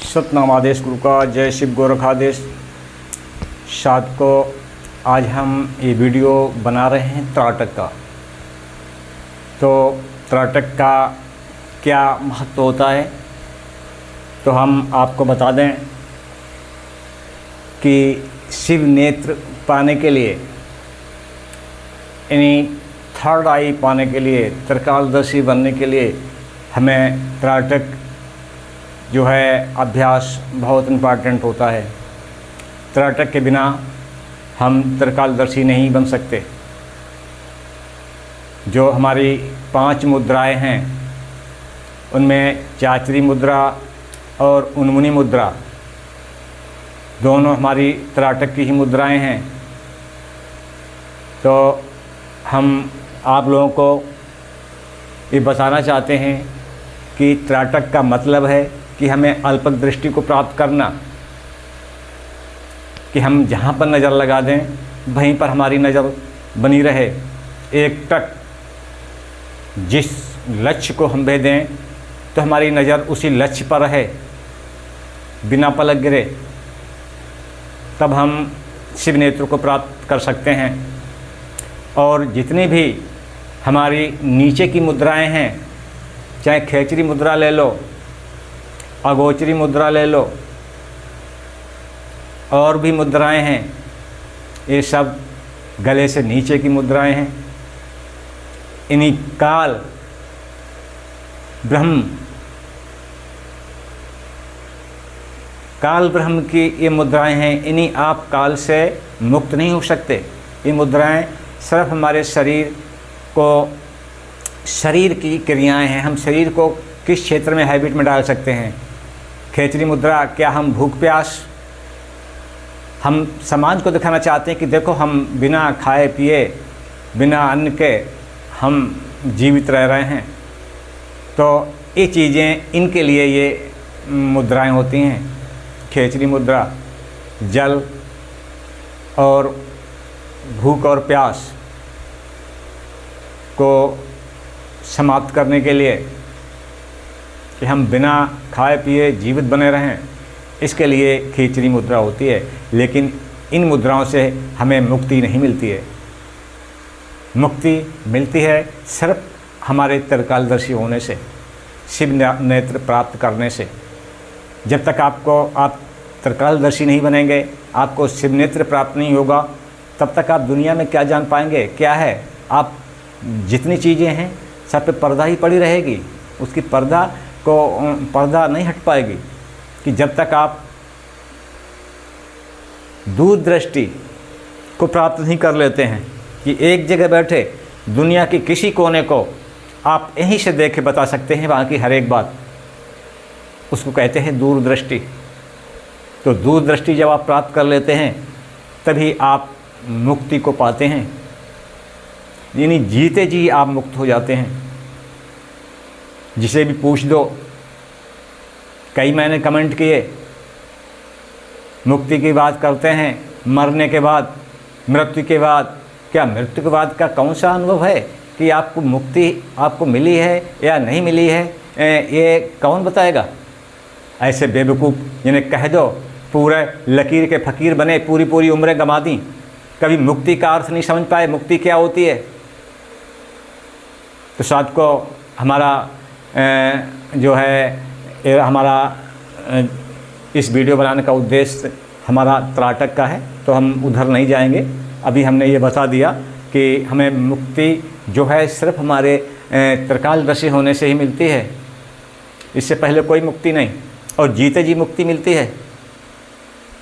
सतनाम आदेश गुरु का, जय शिव गोरखादेश। साथ को आज हम ये वीडियो बना रहे हैं त्राटक का। तो त्राटक का क्या महत्व होता है, तो हम आपको बता दें कि शिव नेत्र पाने के लिए, यानी थर्ड आई पाने के लिए, त्रिकालदर्शी बनने के लिए हमें त्राटक जो है अभ्यास बहुत इम्पॉर्टेंट होता है। त्राटक के बिना हम त्रिकालदर्शी नहीं बन सकते। जो हमारी 5 मुद्राएं हैं उनमें चाचरी मुद्रा और उन्मुनी मुद्रा दोनों हमारी त्राटक की ही मुद्राएं हैं। तो हम आप लोगों को ये बताना चाहते हैं कि त्राटक का मतलब है कि हमें अल्पक दृष्टि को प्राप्त करना, कि हम जहाँ पर नज़र लगा दें वहीं पर हमारी नज़र बनी रहे। एक टक जिस लक्ष्य को हम भेदें तो हमारी नज़र उसी लक्ष्य पर रहे, बिना पलक गिरे, तब हम शिव नेत्र को प्राप्त कर सकते हैं। और जितनी भी हमारी नीचे की मुद्राएं हैं, चाहे खेचरी मुद्रा ले लो, अगोचरी मुद्रा ले लो, और भी मुद्राएं हैं, ये सब गले से नीचे की मुद्राएं हैं। इन्हीं काल ब्रह्म की ये मुद्राएं हैं। इन्हीं आप काल से मुक्त नहीं हो सकते। ये मुद्राएं सिर्फ हमारे शरीर की क्रियाएं हैं। हम शरीर को किस क्षेत्र में हैबिट में डाल सकते हैं। खेचरी मुद्रा, क्या हम भूख प्यास, हम समाज को दिखाना चाहते हैं कि देखो हम बिना खाए पिए, बिना अन्न के हम जीवित रह रहे हैं। तो ये चीज़ें, इनके लिए ये मुद्राएं होती हैं। खेचरी मुद्रा जल और भूख और प्यास को समाप्त करने के लिए, कि हम बिना खाए पिए जीवित बने रहें, इसके लिए खेचरी मुद्रा होती है। लेकिन इन मुद्राओं से हमें मुक्ति नहीं मिलती है। मुक्ति मिलती है सिर्फ हमारे त्रिकालदर्शी होने से, शिव नेत्र प्राप्त करने से। जब तक आप त्रिकालदर्शी नहीं बनेंगे, आपको शिव नेत्र प्राप्त नहीं होगा, तब तक आप दुनिया में क्या जान पाएंगे, क्या है। आप जितनी चीज़ें हैं सब पे पर्दा ही पड़ी रहेगी, उसकी पर्दा नहीं हट पाएगी। कि जब तक आप दूरदृष्टि को प्राप्त नहीं कर लेते हैं, कि एक जगह बैठे दुनिया की किसी कोने को आप यहीं से देख के बता सकते हैं वहाँ की हर एक बात, उसको कहते हैं दूरदृष्टि। तो दूरदृष्टि जब आप प्राप्त कर लेते हैं तभी आप मुक्ति को पाते हैं, यानी जीते जी आप मुक्त हो जाते हैं। जिसे भी पूछ दो, कई मैंने कमेंट किए, मुक्ति की बात करते हैं, मरने के बाद, मृत्यु के बाद। क्या मृत्यु के बाद का कौन सा अनुभव है कि आपको मुक्ति आपको मिली है या नहीं मिली है, ये कौन बताएगा। ऐसे बेवकूफ़ जिन्हें कह दो पूरे लकीर के फ़कीर बने, पूरी उम्रें गंवा दी, कभी मुक्ति का अर्थ नहीं समझ पाए, मुक्ति क्या होती है। तो साथ को हमारा जो है हमारा इस वीडियो बनाने का उद्देश्य हमारा त्राटक का है, तो हम उधर नहीं जाएंगे। अभी हमने ये बता दिया कि हमें मुक्ति जो है सिर्फ हमारे त्रिकालदर्शी होने से ही मिलती है, इससे पहले कोई मुक्ति नहीं। और जीते जी मुक्ति मिलती है।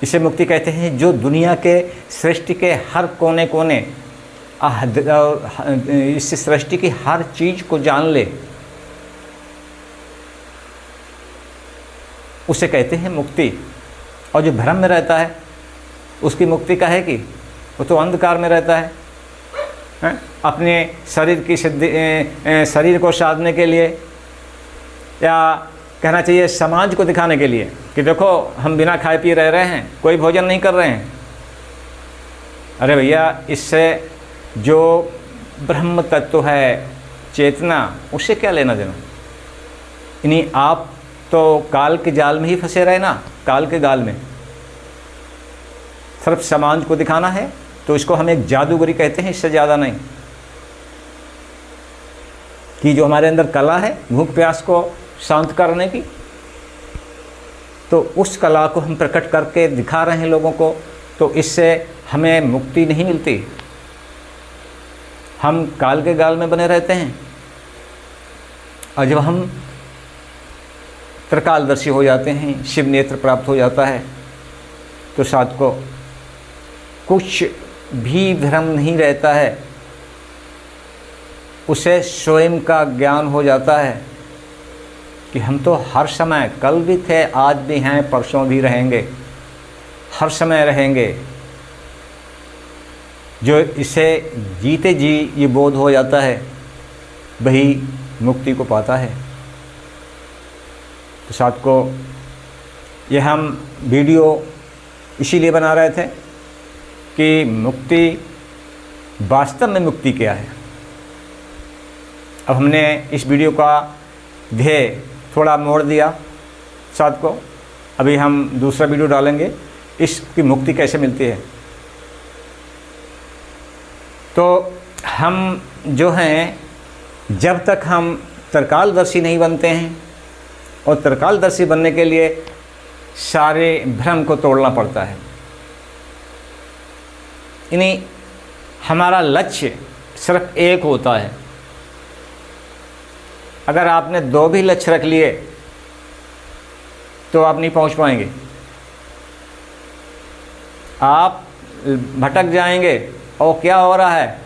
इसे मुक्ति कहते हैं जो दुनिया के सृष्टि के हर कोने कोने, इस सृष्टि की हर चीज़ को जान ले, उसे कहते हैं मुक्ति। और जो भ्रम में रहता है उसकी मुक्ति का है कि वो तो अंधकार में रहता है। अपने शरीर को साधने के लिए, या कहना चाहिए समाज को दिखाने के लिए कि देखो हम बिना खाए पिए रह रहे हैं, कोई भोजन नहीं कर रहे हैं। अरे भैया, इससे जो ब्रह्म तत्व है, चेतना, उससे क्या लेना देना। यानी आप तो काल के जाल में ही फंसे रहे ना, काल के जाल में। सिर्फ समाज को दिखाना है तो इसको हम एक जादूगरी कहते हैं, इससे ज़्यादा नहीं। कि जो हमारे अंदर कला है भूख प्यास को शांत करने की, तो उस कला को हम प्रकट करके दिखा रहे हैं लोगों को, तो इससे हमें मुक्ति नहीं मिलती। हम काल के जाल में बने रहते हैं। और जब हम त्रिकालदर्शी हो जाते हैं, शिव नेत्र प्राप्त हो जाता है, तो साथ को कुछ भी भ्रम नहीं रहता है, उसे स्वयं का ज्ञान हो जाता है कि हम तो हर समय, कल भी थे, आज भी हैं, परसों भी रहेंगे, हर समय रहेंगे। जो इसे जीते जी ये बोध हो जाता है, वही मुक्ति को पाता है। तो साथ को ये हम वीडियो इसीलिए बना रहे थे कि मुक्ति, वास्तव में मुक्ति क्या है। अब हमने इस वीडियो का ध्येय थोड़ा मोड़ दिया साथ को। अभी हम दूसरा वीडियो डालेंगे, इसकी मुक्ति कैसे मिलती है। तो हम जो हैं, जब तक हम त्रिकालदर्शी नहीं बनते हैं, और त्रिकालदर्शी बनने के लिए सारे भ्रम को तोड़ना पड़ता है। यानी हमारा लक्ष्य सिर्फ एक होता है। अगर आपने दो भी लक्ष्य रख लिए तो आप नहीं पहुंच पाएंगे, आप भटक जाएंगे। और क्या हो रहा है,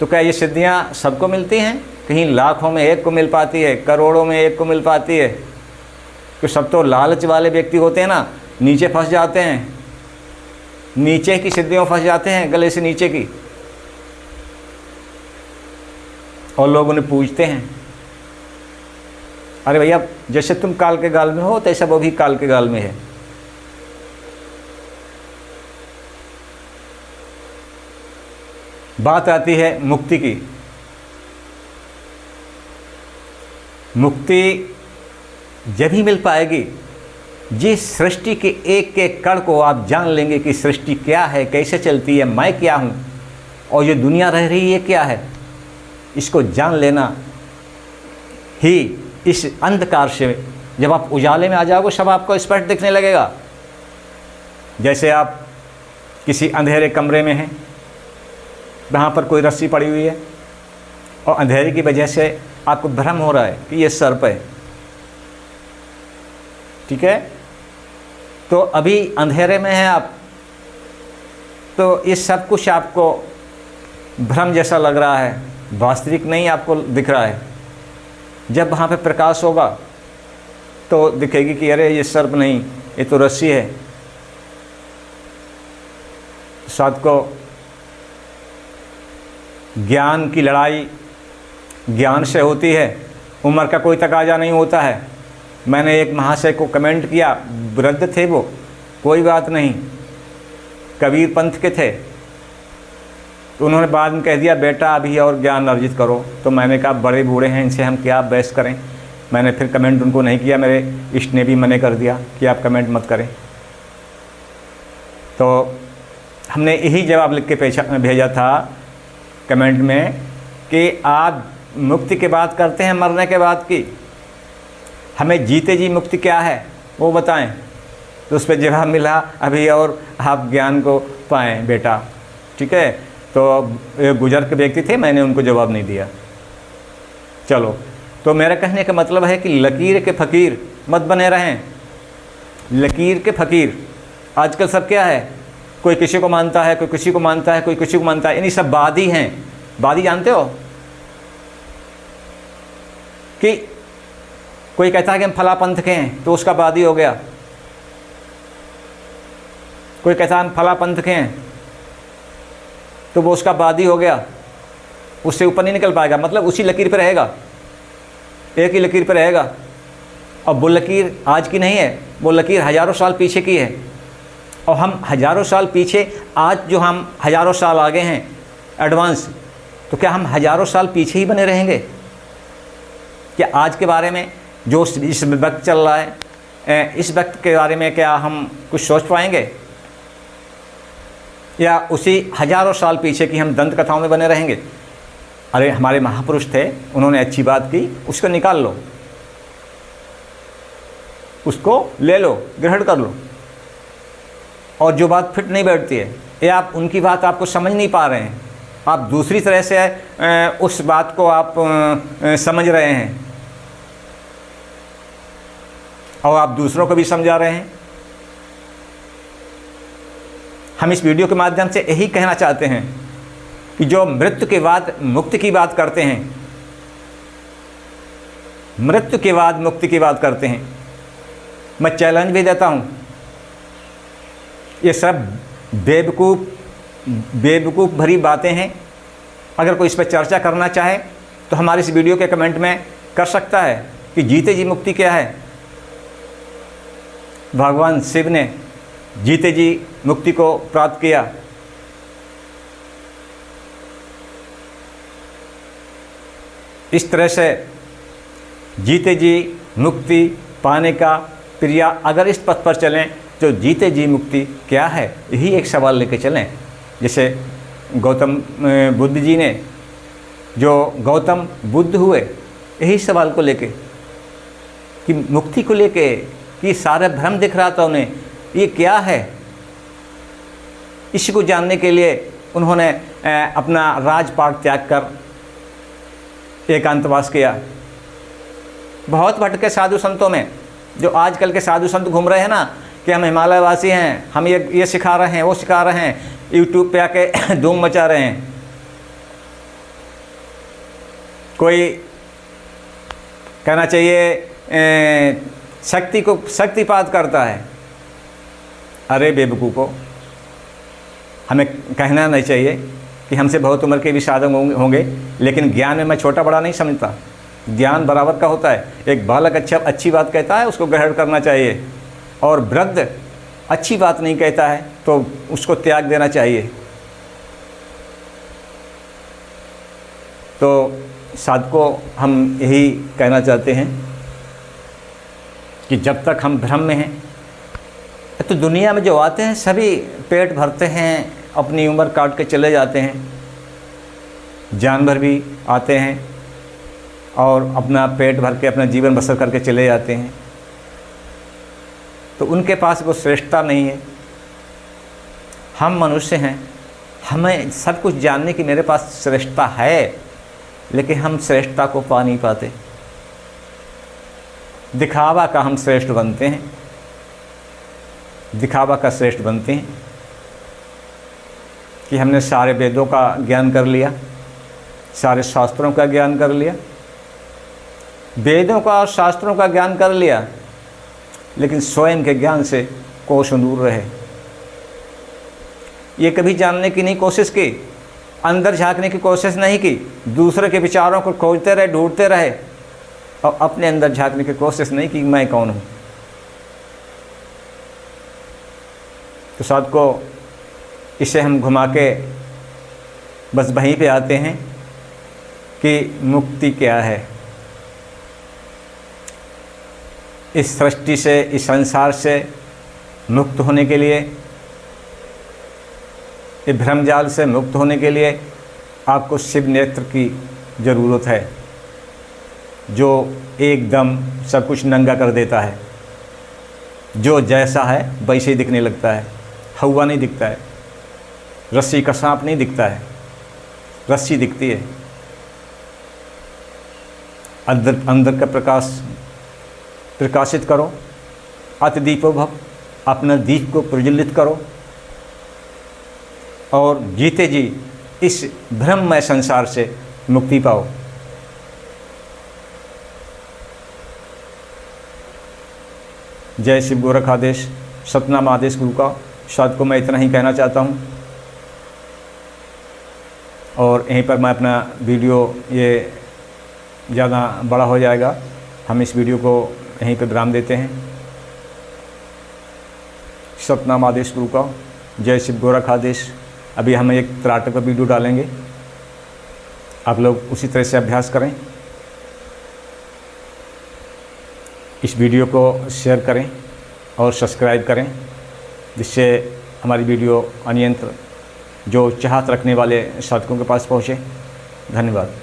तो क्या ये सिद्धियां सबको मिलती हैं? कहीं लाखों में एक को मिल पाती है, करोड़ों में एक को मिल पाती है। तो सब तो लालच वाले व्यक्ति होते हैं ना, नीचे फंस जाते हैं, नीचे की सिद्धियों फंस जाते हैं, गले से नीचे की। और लोग उन्हें पूछते हैं, अरे भैया जैसे तुम काल के गाल में हो, तैसा वो भी काल के गाल में है। बात आती है मुक्ति की। मुक्ति जब ही मिल पाएगी जिस सृष्टि के एक एक कण को आप जान लेंगे कि सृष्टि क्या है, कैसे चलती है, मैं क्या हूँ, और ये दुनिया रह रही है क्या है। इसको जान लेना ही इस अंधकार से, जब आप उजाले में आ जाओगे, सब आपको स्पष्ट दिखने लगेगा। जैसे आप किसी अंधेरे कमरे में हैं, वहाँ पर कोई रस्सी पड़ी हुई है, और अंधेरे की वजह से आपको भ्रम हो रहा है कि ये सर्प है, ठीक है। तो अभी अंधेरे में हैं आप, तो ये सब कुछ आपको भ्रम जैसा लग रहा है, वास्तविक नहीं आपको दिख रहा है। जब वहाँ पे प्रकाश होगा तो दिखेगी कि अरे ये सर्प नहीं, ये तो रस्सी है। साथ को ज्ञान की लड़ाई ज्ञान से होती है, उम्र का कोई तकाजा नहीं होता है। मैंने एक महाशय को कमेंट किया, वृद्ध थे वो, कोई बात नहीं, कबीर पंथ के थे, तो उन्होंने बाद में कह दिया बेटा अभी और ज्ञान अर्जित करो। तो मैंने कहा बड़े बूढ़े हैं, इनसे हम क्या बहस करें। मैंने फिर कमेंट उनको नहीं किया, मेरे इष्ट ने भी मना कर दिया कि आप कमेंट मत करें। तो हमने यही जवाब लिख के भेजा था कमेंट में कि आप मुक्ति की बात करते हैं मरने के बाद की, हमें जीते जी मुक्ति क्या है वो बताएं। तो उस पर जवाब मिला अभी और आप ज्ञान को पाएँ बेटा, ठीक है। तो बुजुर्ग व्यक्ति थे, मैंने उनको जवाब नहीं दिया। चलो, तो मेरा कहने का मतलब है कि लकीर के फ़कीर मत बने रहें। लकीर के फ़कीर आजकल सब क्या है, कोई किसी को मानता है, कोई किसी को मानता है, कोई किसी को मानता है, यानी सब वादी हैं। वादी जानते हो कि कोई कहता है कि हम फला पंथ के हैं तो उसका वादी हो गया, कोई कहता है हम फला पंथ के हैं तो वो उसका वादी हो गया, उससे ऊपर नहीं निकल पाएगा। मतलब उसी लकीर पे रहेगा, एक ही लकीर पे रहेगा। और वो लकीर आज की नहीं है, वो लकीर हज़ारों साल पीछे की है। और हम हज़ारों साल पीछे, आज जो हम हज़ारों साल आगे हैं एडवांस, तो क्या हम हज़ारों साल पीछे ही बने रहेंगे? क्या आज के बारे में जो इस वक्त चल रहा है, इस वक्त के बारे में क्या हम कुछ सोच पाएंगे, या उसी हजारों साल पीछे की हम दंत कथाओं में बने रहेंगे? अरे हमारे महापुरुष थे, उन्होंने अच्छी बात की, उसको निकाल लो, उसको ले लो, ग्रहण कर लो। और जो बात फिट नहीं बैठती है, या आप उनकी बात आपको समझ नहीं पा रहे हैं, आप दूसरी तरह से उस बात को आप समझ रहे हैं और आप दूसरों को भी समझा रहे हैं। हम इस वीडियो के माध्यम से यही कहना चाहते हैं कि जो मृत्यु के बाद मुक्ति की बात करते हैं, मृत्यु के बाद मुक्ति की बात करते हैं, मैं चैलेंज भी देता हूँ, ये सब बेवकूफ़ भरी बातें हैं। अगर कोई इस पर चर्चा करना चाहे तो हमारे इस वीडियो के कमेंट में कर सकता है कि जीते जी मुक्ति क्या है। भगवान शिव ने जीते जी मुक्ति को प्राप्त किया। इस तरह से जीते जी मुक्ति पाने का क्रिया, अगर इस पथ पर चलें तो जीते जी मुक्ति क्या है, यही एक सवाल लेके चलें। जैसे गौतम बुद्ध जी ने, जो गौतम बुद्ध हुए, यही सवाल को लेके कि मुक्ति को लेके, कि सारा भ्रम दिख रहा था उन्हें, ये क्या है। इसी को जानने के लिए उन्होंने अपना राजपाट त्याग कर एकांतवास किया। बहुत भटके साधु संतों में, जो आजकल के साधु संत घूम रहे हैं ना कि हम हिमालयवासी हैं, हम ये सिखा रहे हैं, वो सिखा रहे हैं, यूट्यूब पे आके धूम मचा रहे हैं। कोई कहना चाहिए शक्तिपात करता है। अरे बेवकूफ़ों, हमें कहना नहीं चाहिए कि हमसे बहुत उम्र के भी साधक होंगे, लेकिन ज्ञान में मैं छोटा बड़ा नहीं समझता। ज्ञान बराबर का होता है। एक बालक अच्छी बात कहता है, उसको ग्रहण करना चाहिए, और वृद्ध अच्छी बात नहीं कहता है तो उसको त्याग देना चाहिए। तो साधकों, हम यही कहना चाहते हैं कि जब तक हम भ्रम में हैं, तो दुनिया में जो आते हैं सभी पेट भरते हैं, अपनी उम्र काट के चले जाते हैं। जानवर भी आते हैं और अपना पेट भर के अपना जीवन बसर करके चले जाते हैं। तो उनके पास वो श्रेष्ठता नहीं है। हम मनुष्य हैं, हमें सब कुछ जानने की मेरे पास श्रेष्ठता है, लेकिन हम श्रेष्ठता को पा नहीं पाते। दिखावा का हम श्रेष्ठ बनते हैं, दिखावा का श्रेष्ठ बनते हैं कि हमने सारे वेदों का ज्ञान कर लिया, सारे शास्त्रों का ज्ञान कर लिया, वेदों का और शास्त्रों का ज्ञान कर लिया, लेकिन स्वयं के ज्ञान से कोसों दूर रहे। ये कभी जानने की नहीं कोशिश की, अंदर झांकने की कोशिश नहीं की, दूसरे के विचारों को खोजते रहे, ढूंढते रहे, और अपने अंदर झांकने की कोशिश नहीं की मैं कौन हूँ। तो साधकों, इसे हम घुमा के बस वहीं पे आते हैं कि मुक्ति क्या है। इस सृष्टि से, इस संसार से मुक्त होने के लिए, इस भ्रमजाल से मुक्त होने के लिए आपको शिव नेत्र की ज़रूरत है, जो एकदम सब कुछ नंगा कर देता है। जो जैसा है वैसे ही दिखने लगता है, हवा नहीं दिखता है, रस्सी का सांप नहीं दिखता है, रस्सी दिखती है। अंदर का प्रकाश प्रकाशित करो, अति दीपो भव, अपना दीप को प्रज्वलित करो, और जीते जी इस भ्रममय संसार से मुक्ति पाओ। जय शिव गोरख आदेश, सतनाम आदेश गुरु का। साधकों, मैं इतना ही कहना चाहता हूँ, और यहीं पर मैं अपना वीडियो, ये ज़्यादा बड़ा हो जाएगा, हम इस वीडियो को यहीं पर विराम देते हैं। सतनाम आदेश गुरु का। जय शिव गोरख आदेश। अभी हम एक त्राटक पर वीडियो डालेंगे, आप लोग उसी तरह से अभ्यास करें। इस वीडियो को शेयर करें और सब्सक्राइब करें, जिससे हमारी वीडियो अन्यंत्र जो चाहत रखने वाले साधकों के पास पहुँचे। धन्यवाद।